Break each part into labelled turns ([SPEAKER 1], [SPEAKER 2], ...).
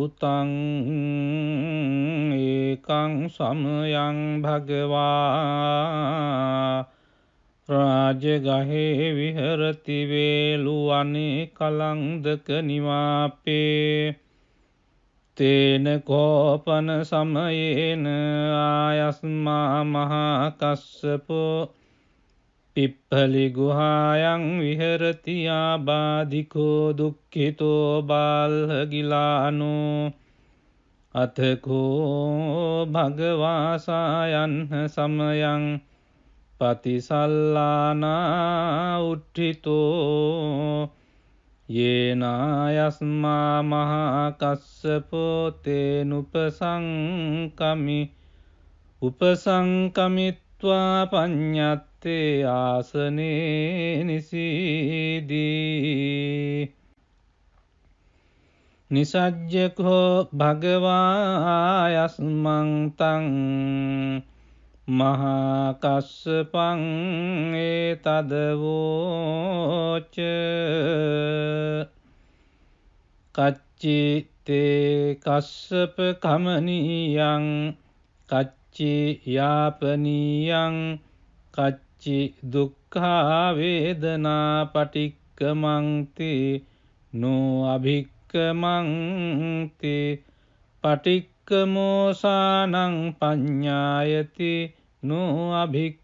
[SPEAKER 1] සුතං ඒකං සමයං භගවා රාජගහේ විහරති වේලුවනේ කලන්දක නිවාපේ තේන කෝපන සමයේන ආයස්මා මහා කස්සපෝ පිප්පලි ගුහායන් විහරති ආබාධිකෝ දුක්ඛිතෝ බාල්හගිලානෝ අතකෝ භගවාසායන්හ සමයං පතිසල්ලානා උට්ඨිතෝ යේනායස්මා මහා කස්සපෝ තේනුපසංකමි උපසංකමිත්වා පඤ්ඤත්තේ ආසනේ නිසීදී නිසජ්ජකෝ භගවායස්මං තං මහා කස්සපං ඒතදවෝච කච්චි තේ කස්සප කමනීයං කච්චි යාපනීයං කච්චි දුක්ඛා වේදනා පටික්කමන්ති නෝ අභික්කමන්ති පටික්කමෝසානං පඤ්ඤායති නෝ අභික්කමෝති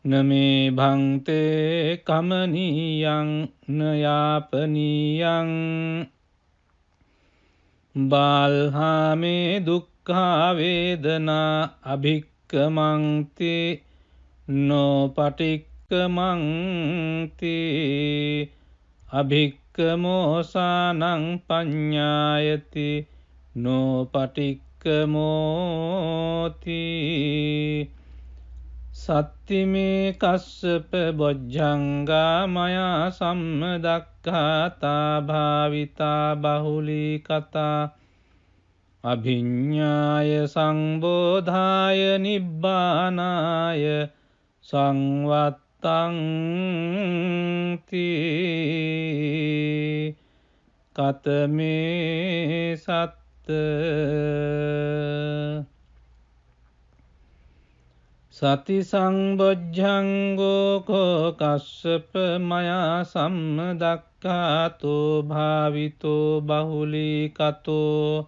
[SPEAKER 1] නමේ භන්තේ කමනීයං නයාපනීයං බාල්හාමේ දුක්ඛා වේදනා අභික්කමන්ති නෝ පටික්කමන්ති අභික්කමෝසානං පඤ්ඤායති නෝ පටික්කමෝති සත්තිමේ කස්සප බොජ්ජංගා මයා සම්මදක්ඛාතා භාවිතා බහුලී කතා අභිඤ්ඤාය සංබෝධාය නිබ්බානාය සංවත්තං තී කතමේ සත්ත සති සංබොජ්ජංගෝ කෝ කස්සප මයා සම්මදක්ඛාතෝ භාවිතෝ බහුලී කතෝ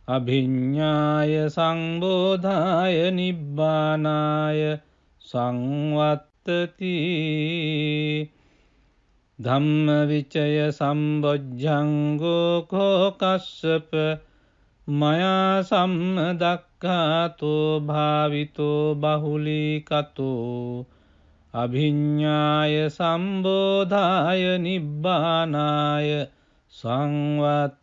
[SPEAKER 1] අභිඤ්ඤාය සංබෝධාය නිබ්බානාය සංවත්තති ධම්මවිචය සම්බොජ්ජංගෝ කෝ කස්සප මයා සම්මදක්ඛාතෝ භාවිතෝ බහුලී කතෝ අභිඤ්ඤාය සම්බෝධාය නිබ්බානාය සංවත්තති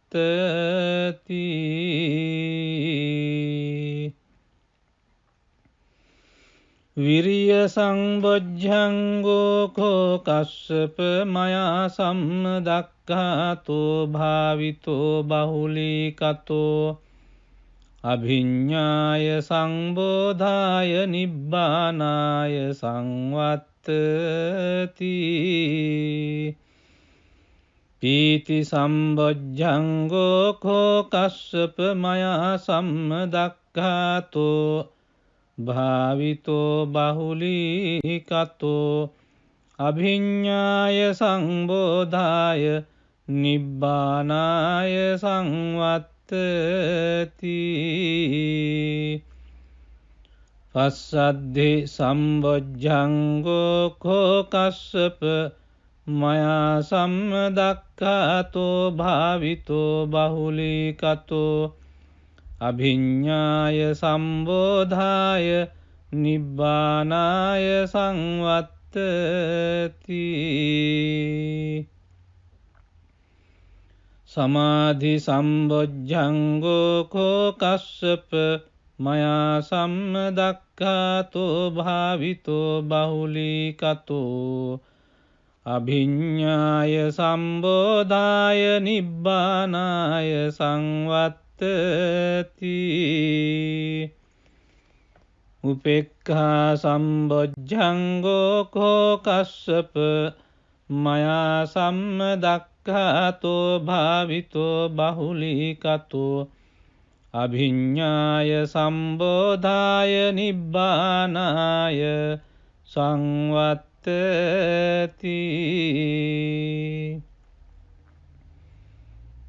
[SPEAKER 1] විරිය සංබොජ්ජංගෝ කෝ කස්සප මයා සම්මදක්ඛාතෝ භාවිතෝ බහුලී කතෝ අභිඤ්ඤාය සංබෝධාය නිබ්බානාය සංවත්තති පීති සම්බොජ්ජංගෝ කෝ කස්සප මයා සම්මදක්ඛාතෝ භාවිතෝ බහුලී කතෝ අභිඤ්ඤාය සංබෝධාය නිබ්බානාය සංවත්තති පස්සද්ධි සම්බොජ්ජංගෝ කෝ කස්සප මයා සම්මදක්ඛාතෝ භාවිතෝ බහුලී කතෝ අභිඤ්ඤාය සම්බෝධාය නිබ්බානාය සංවත්තති සමාධි සම්බොජ්ජංගෝ කෝ කස්සප මයා සම්මදක්ඛාතෝ භාවිතෝ බහුලී කතෝ අභිඤ්ඤාය සම්බෝධාය නිබ්බානාය සංවත්තති උපේක්ඛා සම්බොජ්ජංගෝ කෝ කස්සප මයා සම්මදක්ඛාතෝ භාවිතෝ බහුලීකතෝ අභිඤ්ඤාය සම්බෝධාය නිබ්බානාය සංවත්තති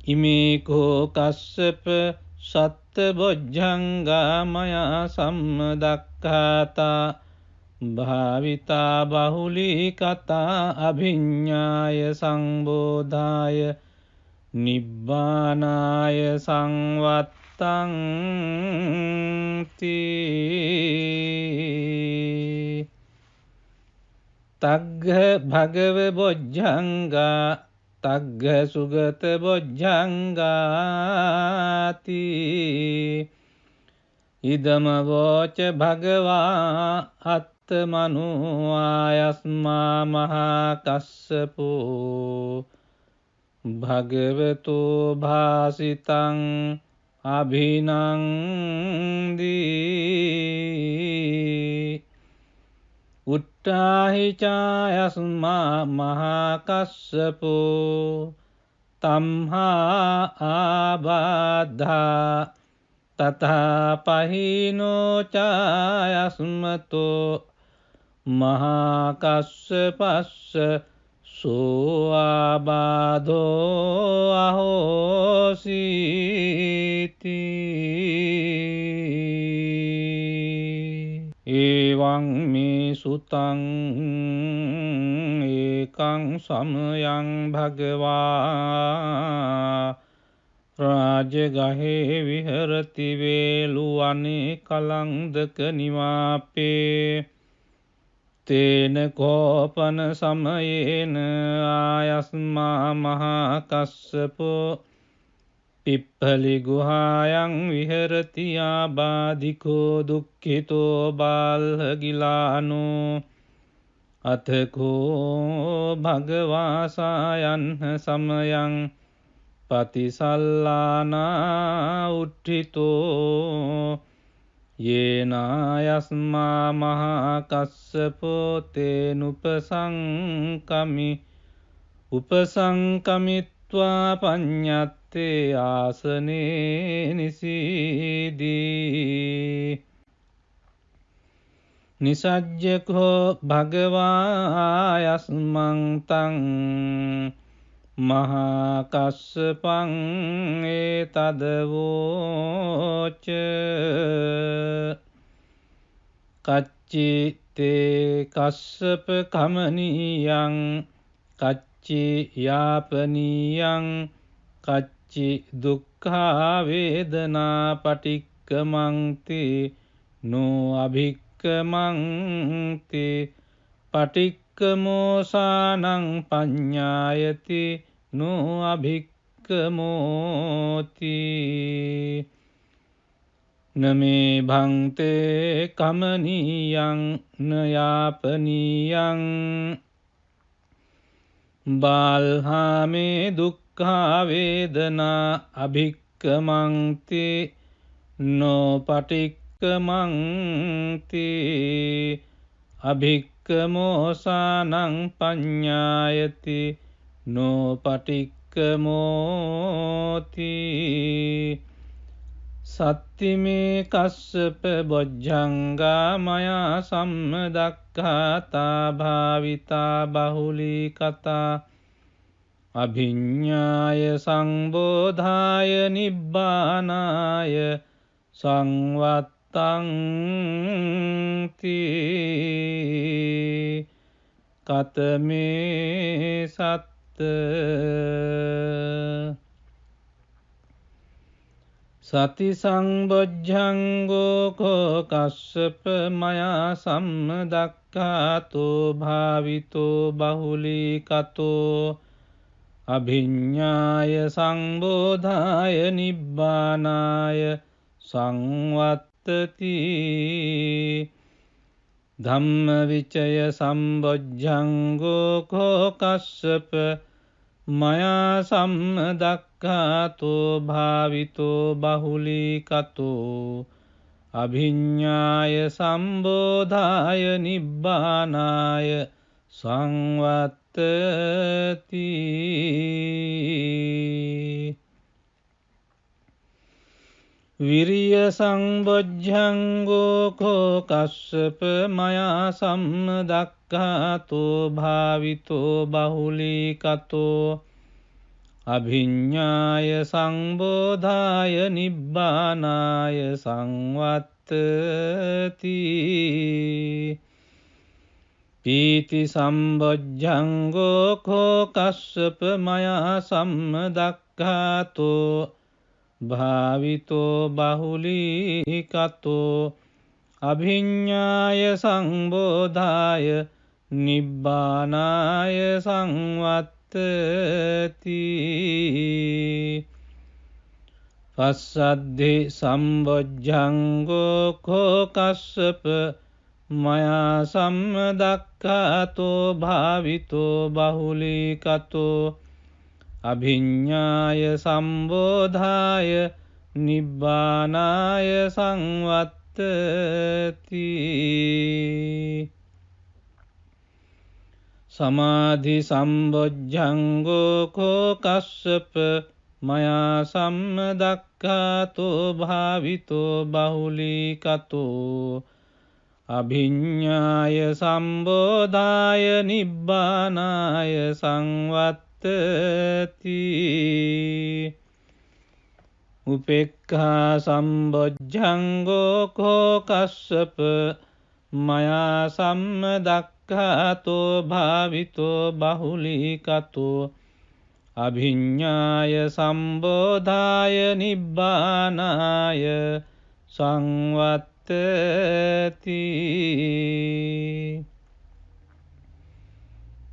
[SPEAKER 1] ඉමේකෝ කස්සප සත්ත බොජ්ජංගා මයා සම්මදක්ඛාතා භාවිතා බහුලී කතා අභිඤ්ඤාය සංබෝධාය නිබ්බානාය සංවත්තං තී තග්ග භගව බොජ්ජංගා තග්ග සුගත බොජ්ජංගාති ඉදම වෝච භගවා අත්තමනු ආයස්මා මහා කස්සපෝ භගවතු භාසිතං අභිනන්දී උට්ටාහි චායස්මා මහා කස්සපෝ තම්හා ආබාධා තථා පහිනෝ චායස්මතෝ මහා කස්සපස්ස සෝ ආබාධෝ අහෝසීති එවං මේ සුතං ඒකං සමයං භගවා රාජගහේ විහරති වේලුවනේ කලංදක නිවාපේ තේන කෝපන සමයේන ආයස්මා මහා කස්සපෝ පිප්පලි ගුහායන් විහරති ආබාධිකෝ දුක්ඛිතෝ බාල්හගිලානෝ අතකෝ භගවාසායන් සමයං පතිසල්ලානා උට්ඨිතෝ යේනායස්මා මහා කස්සපෝ තේනුපසංකමි උපසංකමිත්වා පඤ්ඤත්තේ ආසනේ නිසීදී නිසජ්ජකෝ භගවායස්මං තං මහා කස්සපං ඒතදවෝච කච්චි තේ කස්සප කමනීයං කච්චි යාපනීයං කච්චි දුක්ඛා වේදනා පටික්කමන්ති නෝ අභික්කමන්ති පටික්කමෝසානං පඤ්ඤායති නෝ අභික්කමෝති නමේ භන්තේ කමනීයං නයාපනීයං බාල්හාමේ දුක්ඛා වේදනා අභික්කමන්ති නෝ පටික්කමන්ති අභික්කමෝසානං පඤ්ඤායති නෝ පටික්කමෝති සත්තිමේ කස්සප බොජ්ජංගා මයා සම්මදක්ඛාතා භාවිතා බහුලී කතා අභිඤ්ඤාය සංබෝධාය නිබ්බානාය සංවත්තං තී කතමේ සත්ත සති සංබොජ්ජංගෝ කෝ කස්සප මයා සම්මදක්ඛාතෝ භාවිතෝ බහුලී කතෝ අභිඤ්ඤාය සංබෝධාය නිබ්බානාය සංවත්තති ධම්මවිචය සම්බොජ්ජංගෝ කෝ කස්සප මයා සම්මදක්ඛාතෝ භාවිතෝ බහුලී කතෝ අභිඤ්ඤාය සම්බෝධාය නිබ්බානාය සංවත්තති. විරිය සංබොජ්ජංගෝ කෝ කස්සප මයා සම්මදක්ඛාතෝ භාවිතෝ බහුලීකතෝ අභිඤ්ඤාය සංබෝධාය නිබ්බානාය සංවත්තති. පීති සම්බොජ්ජංගෝ කෝ කස්සප මයා සම්මදක්ඛාතෝ භාවිතෝ බහුලීකතෝ අභිඤ්ඤාය සංබෝධාය නිබ්බානාය සංවත්තති. පස්සද්ධි සම්බොජ්ජංගෝ කෝ කස්සප මයා සම්මදක්ඛාතෝ භාවිතෝ බහුලීකතෝ අභිඤ්ඤාය සම්බෝධාය නිබ්බානාය සංවත්තති. සමාධි සම්බොජ්ජංගෝ කෝ කස්සප මයා සම්මදක්ඛාතෝ භාවිතෝ බහුලීකතෝ අභිඤ්ඤාය සම්බෝධාය නිබ්බානාය සංවත්තති. උපේක්ඛා සම්බොජ්ජංගෝ කෝ කස්සප මයා සම්මදක්ඛාතෝ භාවිතෝ බහුලීකතෝ අභිඤ්ඤාය සම්බෝධාය නිබ්බානාය සංවත්තති.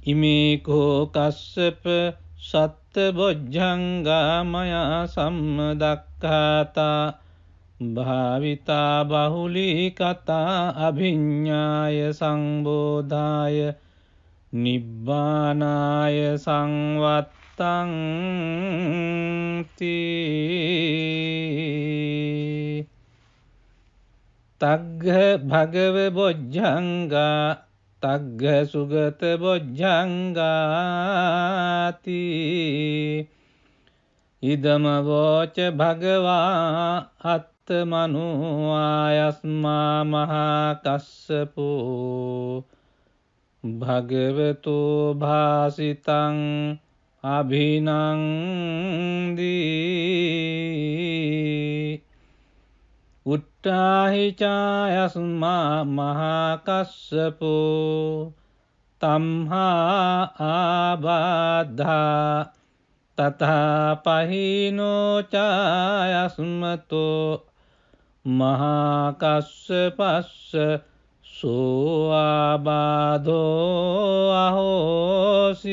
[SPEAKER 1] ඉමේ කෝ කස්සප සත්ත බොජ්ජංගා මයා සම්මදක්ඛාතා භාවිතා බහුලීකතා අභිඤ්ඤාය සංබෝධාය නිබ්බානාය සංවත්තංති. තග්ග භගව බොජ්ජංගා තග්ග සුගත බොජ්ජංගාති. ඉදම වෝච භගවා අත්තමනෝ ආයස්මා මහා කස්සපෝ භගවතෝ භාසිතං අභිනන්දී. උට්ඨාහි චායස්මා මහා කස්සපෝ තම්හා ආබාධා තථා පහිනෝ චායස්මතෝ මහා කස්සපස්ස සෝ ආබාධෝ අහෝසීති.